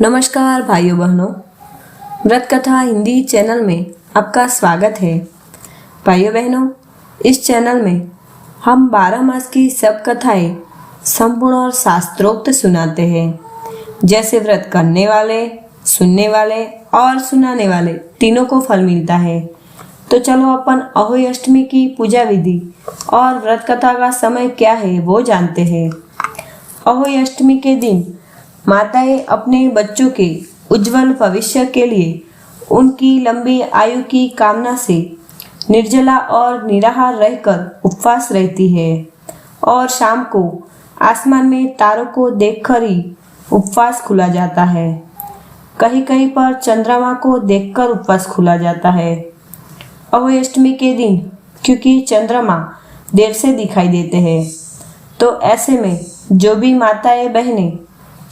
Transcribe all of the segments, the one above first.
नमस्कार भाइयों बहनों, व्रत कथा हिंदी चैनल में आपका स्वागत है। भाइयों बहनों, इस चैनल में हम 12 मास की सब कथाएं संपूर्ण और शास्त्रोक्त सुनाते हैं। जैसे व्रत करने वाले, सुनने वाले और सुनाने वाले तीनों को फल मिलता है। तो चलो अपन अहोई अष्टमी की पूजा विधि और व्रत कथा का समय क्या है वो जानते हैं। अहोई अष्टमी के दिन माताएं अपने बच्चों के उज्जवल भविष्य के लिए उनकी लंबी आयु की कामना से निर्जला और निराहार रहकर उपवास रहती है और शाम को आसमान में तारों को देखकर ही उपवास खुला जाता है। कहीं कहीं पर चंद्रमा को देखकर उपवास खुला जाता है। अहोई अष्टमी के दिन क्योंकि चंद्रमा देर से दिखाई देते हैं, तो ऐसे में जो भी माताएं बहनें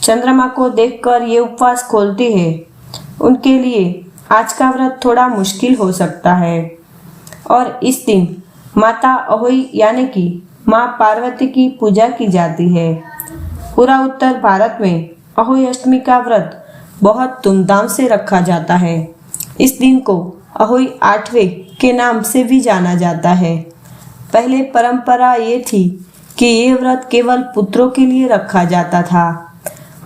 चंद्रमा को देखकर ये उपवास खोलती है, उनके लिए आज का व्रत थोड़ा मुश्किल हो सकता है। और इस दिन माता अहोई यानी कि माँ पार्वती की पूजा की जाती है। पूरा उत्तर भारत में अहोई अष्टमी का व्रत बहुत धूमधाम से रखा जाता है। इस दिन को अहोई आठवें के नाम से भी जाना जाता है। पहले परंपरा ये थी कि ये व्रत केवल पुत्रों के लिए रखा जाता था।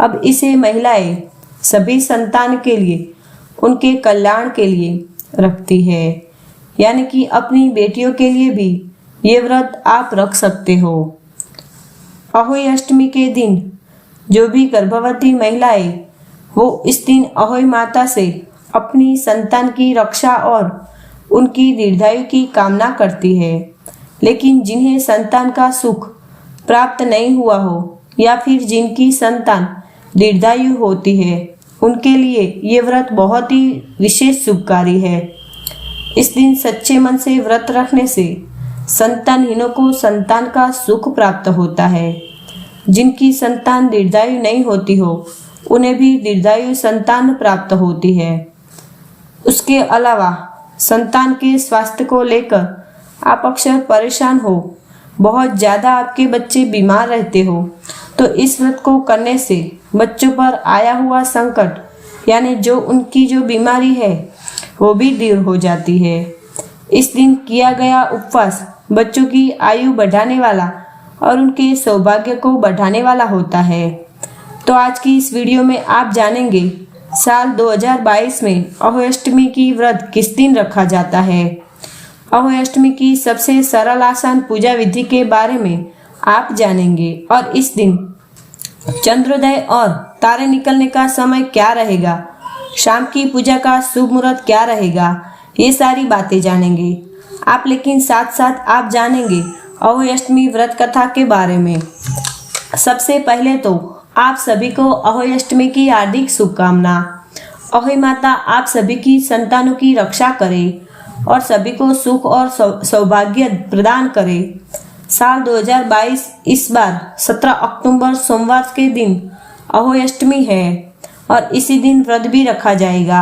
अब इसे महिलाएं सभी संतान के लिए, उनके कल्याण के लिए रखती है, यानी कि अपनी बेटियों के लिए भी ये व्रत आप रख सकते हो। अहोई अष्टमी के दिन जो भी गर्भवती महिलाएं वो इस दिन अहोई माता से अपनी संतान की रक्षा और उनकी दीर्घायु की कामना करती है। लेकिन जिन्हें संतान का सुख प्राप्त नहीं हुआ हो या फिर जिनकी संतान दीर्घायु होती है, उनके लिए ये व्रत बहुत ही विशेष शुभकारी है। इस दिन सच्चे मन से व्रत रखने से संतानहीनों को संतान का सुख प्राप्त होता है। जिनकी संतान दीर्घायु नहीं होती हो, उन्हें भी दीर्घायु संतान प्राप्त होती है। उसके अलावा संतान के स्वास्थ्य को लेकर आप अक्सर परेशान हो, बहुत ज़्यादा आपके बच्चे बीमार रहते हो, तो इस व्रत को करने से बच्चों पर आया हुआ संकट यानी जो उनकी जो बीमारी है वो भी दूर हो जाती है। इस दिन किया गया उपवास बच्चों की आयु बढ़ाने वाला और उनके सौभाग्य को बढ़ाने वाला होता है। तो आज की इस वीडियो में आप जानेंगे साल 2022 में अहोई अष्टमी की व्रत किस दिन रखा जाता है। अहोई अष्टमी की सबसे सरल आसान पूजा विधि के बारे में आप जानेंगे और इस दिन चंद्रोदय और तारे निकलने का समय क्या रहेगा, शाम की पूजा का शुभ मुहूर्त क्या रहेगा, ये सारी बातें जानेंगे आप। लेकिन साथ साथ आप जानेंगे अहोई अष्टमी व्रत कथा के बारे में। सबसे पहले तो आप सभी को अहोई अष्टमी की हार्दिक शुभकामना। अहोई माता आप सभी की संतानों की रक्षा करे और सभी को सुख और सौभाग्य प्रदान करे। साल 2022 इस बार 17 अक्टूबर सोमवार के दिन अहोई अष्टमी है और इसी दिन व्रत भी रखा जाएगा।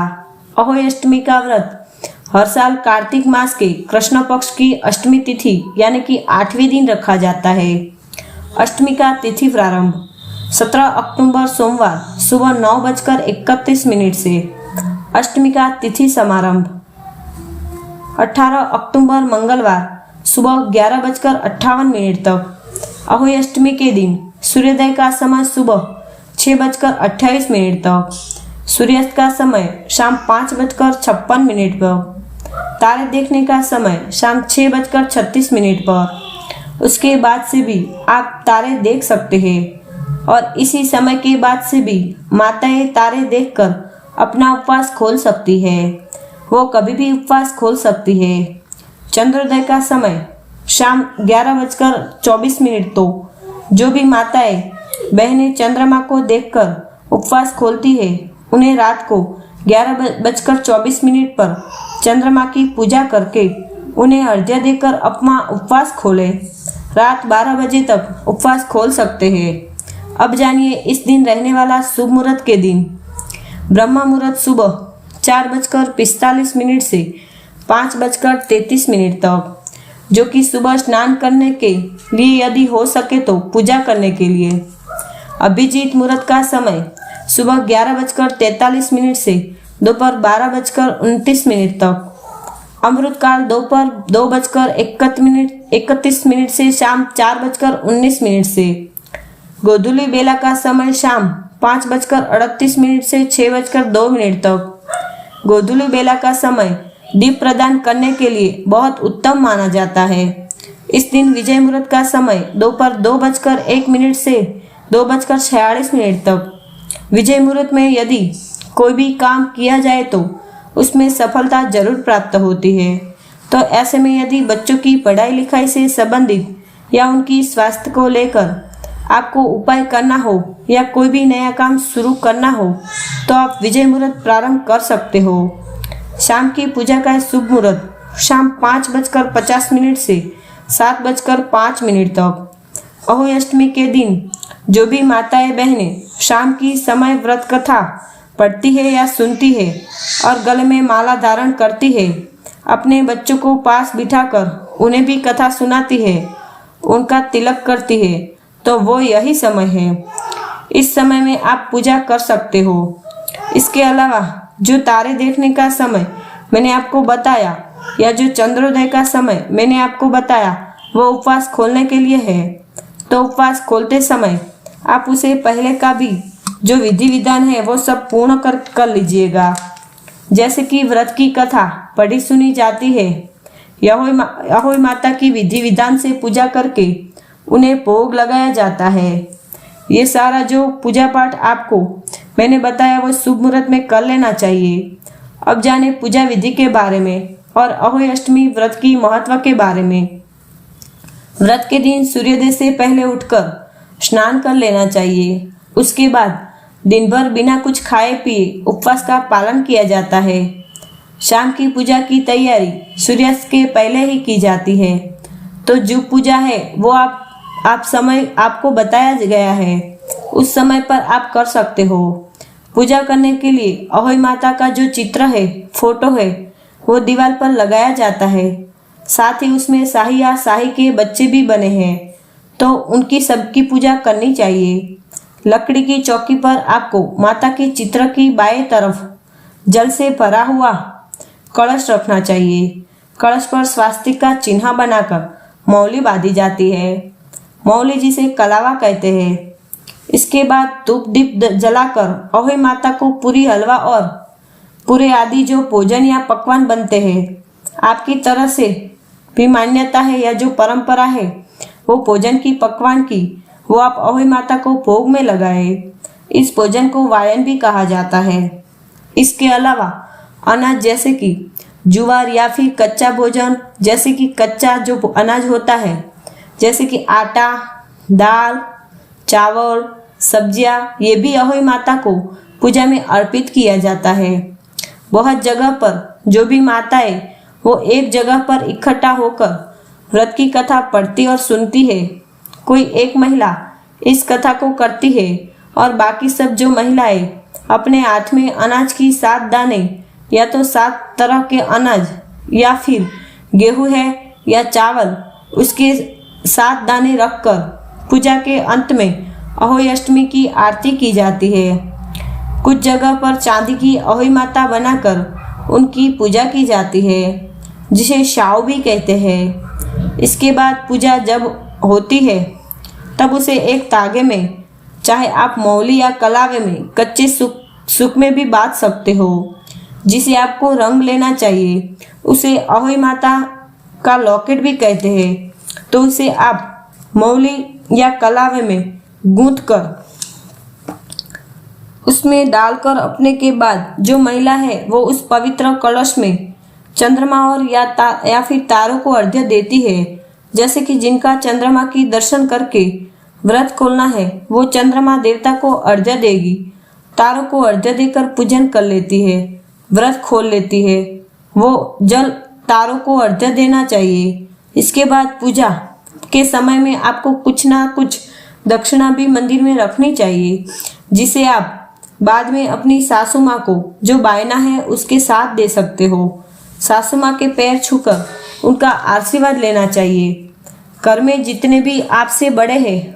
अहोई अष्टमी का व्रत हर साल कार्तिक मास के कृष्ण पक्ष की अष्टमी तिथि यानी कि 8वें दिन रखा जाता है। अष्टमी का तिथि प्रारंभ 17 अक्टूबर सोमवार सुबह 9:31 से, अष्टमी का तिथि समारंभ 18 अक्टूबर मंगलवार सुबह 11:58 तक। अहोई अष्टमी के दिन सूर्योदय का समय सुबह 6:28 तक, सूर्यास्त का समय शाम 5:56 पर, तारे देखने का समय शाम 6:36 पर। उसके बाद से भी आप तारे देख सकते हैं और इसी समय के बाद से भी माताएं तारे देखकर अपना उपवास खोल सकती है। वो कभी भी उपवास खोल सकती है। चंद्रोदय का समय शाम 11:24 तो जो भी माताएं बहनें चंद्रमा को देखकर उपवास खोलती है, उन्हें रात को 11:24 पर चंद्रमा की पूजा करके उन्हें अर्घ्य देकर अपना उपवास खोले। रात 12 बजे तक उपवास खोल सकते हैं। अब जानिए इस दिन रहने वाला शुभ मुहूर्त के दिन। ब्रह्म मुहूर्त सुबह 4:45 से 5:33 तक, जो कि सुबह स्नान करने के लिए यदि हो सके तो पूजा करने के लिए। अभिजीत मुहूर्त का समय सुबह 11:43 से दोपहर 12:29 तक। अमृतकाल दोपहर 2:31 से शाम 4:19 से। गोधूली बेला का समय शाम 5:38 से 6:02 तक। गोधूली बेला का समय दीप प्रदान करने के लिए बहुत उत्तम माना जाता है। इस दिन विजय मुहूर्त का समय दोपहर 2:01 से 2:46 तक। विजय मुहूर्त में यदि कोई भी काम किया जाए तो उसमें सफलता जरूर प्राप्त होती है। तो ऐसे में यदि बच्चों की पढ़ाई लिखाई से संबंधित या उनकी स्वास्थ्य को लेकर आपको उपाय करना हो या कोई भी नया काम शुरू करना हो तो आप विजय मुहूर्त प्रारंभ कर सकते हो। शाम की पूजा का शुभ मुहूर्त शाम 5:50 से 7:05 तक। अहोई अष्टमी के दिन जो भी माताएं बहनें शाम की समय व्रत कथा पढ़ती है या सुनती है और गले में माला धारण करती है, अपने बच्चों को पास बिठाकर उन्हें भी कथा सुनाती है, उनका तिलक करती है, तो वो यही समय है। इस समय में आप पूजा कर सकते हो। इसके अलावा जो तारे देखने का समय मैंने आपको बताया या जो चंद्रोदय का समय मैंने आपको बताया वो उपवास खोलने के लिए है। तो उपवास खोलते समय आप उसे पहले का भी जो विधि विधान है वो सब पूर्ण कर लीजिएगा। जैसे कि व्रत की कथा पढ़ी सुनी जाती है, अहोई माता की विधि विधान से पूजा करके उन्हें भोग लगाया जाता है। ये सारा जो पूजा पाठ आपको मैंने बताया वो शुभ मुहूर्त में कर लेना चाहिए। अब जाने पूजा विधि के बारे में और अहोई अष्टमी व्रत की महत्व के बारे में। व्रत के दिन सूर्योदय से पहले उठकर स्नान कर लेना चाहिए। उसके बाद दिन भर बिना कुछ खाए पिए उपवास का पालन किया जाता है। शाम की पूजा की तैयारी सूर्यास्त के पहले ही की जाती है। तो जो पूजा है वो आप समय आपको बताया गया है, उस समय पर आप कर सकते हो। पूजा करने के लिए अहोई माता का जो चित्र है, फोटो है, वो दीवार पर लगाया जाता है। साथ ही उसमें शाही या शाही के बच्चे भी बने हैं, तो उनकी सबकी पूजा करनी चाहिए। लकड़ी की चौकी पर आपको माता के चित्र की बाएं तरफ जल से भरा हुआ कलश रखना चाहिए। कलश पर स्वास्तिक का चिन्ह बनाकर मौली बांधी जाती है। मौली जिसे कलावा कहते हैं। इसके बाद धूप दीप जलाकर अहोई माता को पूरी हलवा और पूरे आदि जो भोजन या पकवान बनते हैं, आपकी तरह से भी मान्यता है या जो परंपरा है वो भोजन की पकवान की, वो आप अहोई माता को भोग में लगाए। इस भोजन को वायन भी कहा जाता है। इसके अलावा अनाज जैसे कि जुवार या फिर कच्चा भोजन जैसे कि कच्चा जो अनाज होता है, जैसे कि आटा, दाल, चावल, सब्जियां, ये भी अहोई माता को पूजा में अर्पित किया जाता है। बहुत जगह पर जो भी माताएं वो एक जगह पर इकट्ठा होकर व्रत की कथा पढ़ती और सुनती है। कोई एक महिला इस कथा को करती है और बाकी सब जो महिलाएं अपने हाथ में अनाज की 7 दाने या तो 7 तरह के अनाज या फिर गेहूं है या चावल, उसके 7 दाने रखकर पूजा के अंत में अहोई अष्टमी की आरती की जाती है। कुछ जगह पर चांदी की अहोई माता बनाकर उनकी पूजा की जाती है, जिसे शाव भी कहते हैं। इसके बाद पूजा जब होती है तब उसे एक तागे में, चाहे आप मौली या कलावे में कच्चे सुख में भी बांध सकते हो, जिसे आपको रंग लेना चाहिए। उसे अहोई माता का लॉकेट भी कहते हैं। तो उसे आप मौली या कलावे में गूंथ कर उसमें डालकर अपने के बाद जो महिला है वो उस पवित्र कलश में चंद्रमा और या फिर तारों को अर्घ्य देती है। जैसे कि जिनका चंद्रमा की दर्शन करके व्रत खोलना है वो चंद्रमा देवता को अर्घ्य देगी, तारों को अर्घ्य देकर पूजन कर लेती है, व्रत खोल लेती है। वो जल तारों को अर्घ्य देना चाहिए। इसके बाद पूजा के समय में आपको कुछ ना कुछ दक्षिणा भी मंदिर में रखनी चाहिए, जिसे आप बाद में अपनी सासू माँ को जो बायना है उसके साथ दे सकते हो। सासू माँ के पैर छूकर उनका आशीर्वाद लेना चाहिए। घर में जितने भी आपसे बड़े हैं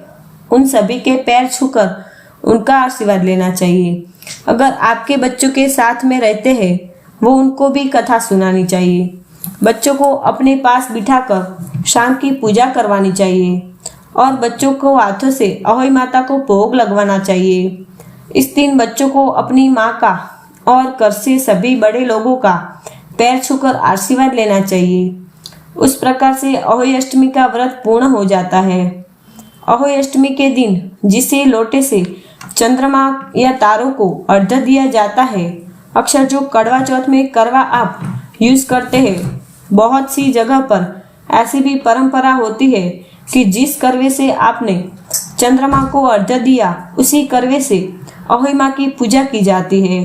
उन सभी के पैर छूकर उनका आशीर्वाद लेना चाहिए। अगर आपके बच्चों के साथ में रहते हैं वो उनको भी कथा सुनानी चाहिए। बच्चों को अपने पास बिठाकर शाम की पूजा करवानी चाहिए और बच्चों को हाथों से अहोई माता को भोग लगवाना चाहिए। इस दिन बच्चों को अपनी माँ का और घर से सभी बड़े लोगों का पैर छूकर आशीर्वाद लेना चाहिए। उस प्रकार से अहोई अष्टमी का व्रत पूर्ण हो जाता है। अहोई अष्टमी के दिन जिसे लोटे से चंद्रमा या तारों को अर्घ्य दिया जाता है, अक्सर जो कड़वा चौथ में करवा आप यूज करते हैं, बहुत सी जगह पर ऐसी भी परंपरा होती है कि जिस करवे से आपने चंद्रमा को अर्घ्य दिया उसी करवे से अहोई माँ की पूजा की जाती है।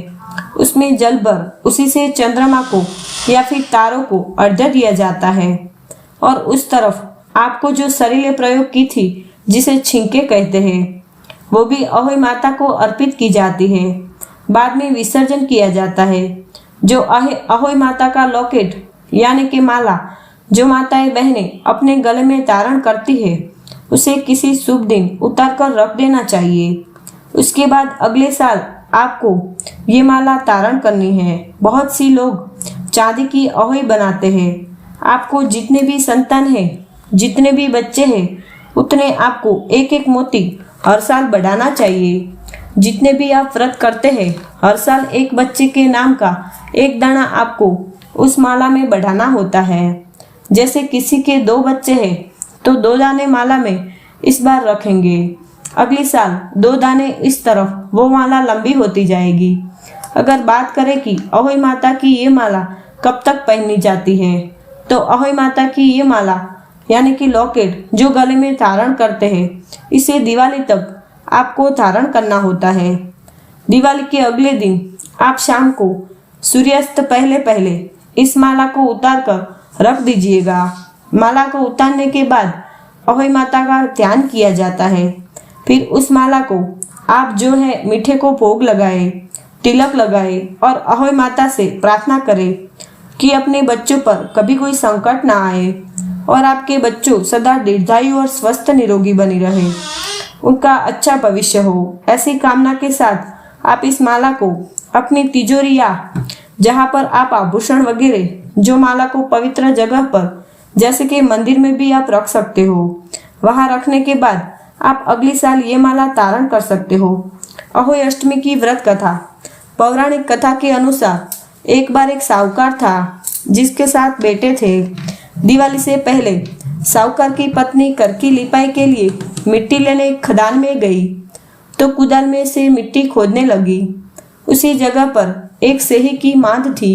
उसमें जल भर उसी से चंद्रमा को या फिर तारों को अर्घ्य दिया जाता है और उस तरफ आपको जो सरीले प्रयोग की थी जिसे छिंके कहते हैं वो भी अहोई माता को अर्पित की जाती है। बाद में विसर्जन किया जाता है। जो अहोई माता का लॉकेट यानी कि माला जो माताएं बहनें अपने गले में धारण करती है उसे किसी शुभ दिन उतार कर रख देना चाहिए। उसके बाद अगले साल आपको ये माला धारण करनी है। बहुत सी लोग चांदी की अहोई बनाते हैं। आपको जितने भी संतान हैं, जितने भी बच्चे हैं, उतने आपको एक एक मोती हर साल बढ़ाना चाहिए। जितने भी आप व्रत करते हैं, हर साल एक बच्चे के नाम का एक दाना आपको उस माला में बढ़ाना होता है। जैसे किसी के 2 बच्चे हैं तो 2 दाने माला में इस बार रखेंगे। अगले साल 2 दाने इस तरफ, वो माला लंबी होती जाएगी। अगर बात करें कि अहोई माता की ये माला कब तक पहनी जाती है, तो अहोई माता की ये माला यानी कि लॉकेट जो गले में धारण करते हैं, इसे दिवाली तक आपको धारण करना होता है। दिवाली के अगले दिन आप शाम को सूर्यास्त पहले पहले इस माला को उतार कर रख दीजिएगा। माला को उतारने के बाद अहोई माता का ध्यान किया जाता है। फिर उस माला को आप जो है मीठे को भोग लगाए, तिलक लगाए और अहोई माता से प्रार्थना करें कि अपने बच्चों पर कभी कोई संकट ना आए और आपके बच्चों सदा दीर्घायु और स्वस्थ निरोगी बनी रहे, उनका अच्छा भविष्य हो। ऐसी कामना के साथ आप इस माला को अपनी तिजोरी या जहाँ पर आप आभूषण वगैरह जो माला को पवित्र जगह पर जैसे कि मंदिर में भी आप रख सकते हो, वहां रखने के बाद आप अगले साल ये माला धारण कर सकते हो। अहोई अष्टमी की व्रत कथा। पौराणिक कथा के अनुसार एक बार एक साहूकार था जिसके 7 बेटे थे। दिवाली से पहले साहूकार की पत्नी घर की लिपाई के लिए मिट्टी लेने खदान में गई तो कुदाल में से मिट्टी खोदने लगी। उसी जगह पर एक सेही की मांद थी।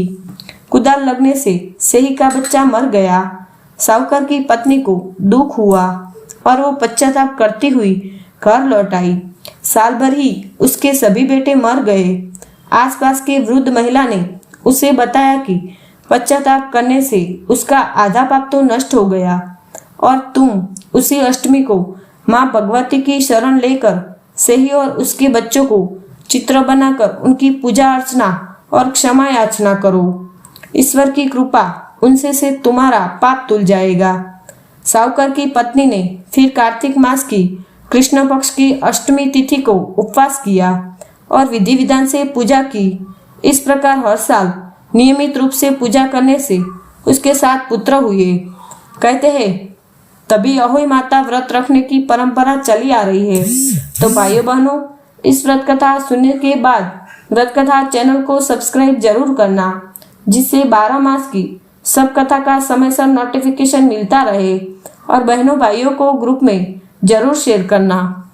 कुदाल लगने से सेही का बच्चा मर गया। साहूकार की पत्नी को दुख हुआ और वो पश्चाताप करती हुई घर लौट आई। साल भर ही उसके सभी बेटे मर गए। आसपास के वृद्ध महिला ने उसे बताया कि पश्चाताप करने से उसका आधा पाप तो नष्ट हो गया और तुम उसी अष्टमी को माँ भगवती की शरण लेकर सेही और उसके बच्चों को चित्र बनाकर उनकी पूजा अर्चना और क्षमा याचना करो। ईश्वर की कृपा उनसे से तुम्हारा पाप धुल जाएगा। साहूकार की पत्नी ने फिर कार्तिक मास की कृष्ण पक्ष की अष्टमी तिथि को उपवास किया और विधि विधान से पूजा की। इस प्रकार हर साल नियमित रूप से पूजा करने से उसके 7 पुत्र हुए। कहते हैं तभी अहोई माता व्रत रखने की परंपरा चली आ रही है। तो भाइयों बहनों, इस व्रत कथा सुनने के बाद व्रत कथा चैनल को सब्सक्राइब जरूर करना, जिससे 12 मास की सब कथा का समय से नोटिफिकेशन मिलता रहे और बहनों भाइयों को ग्रुप में जरूर शेयर करना।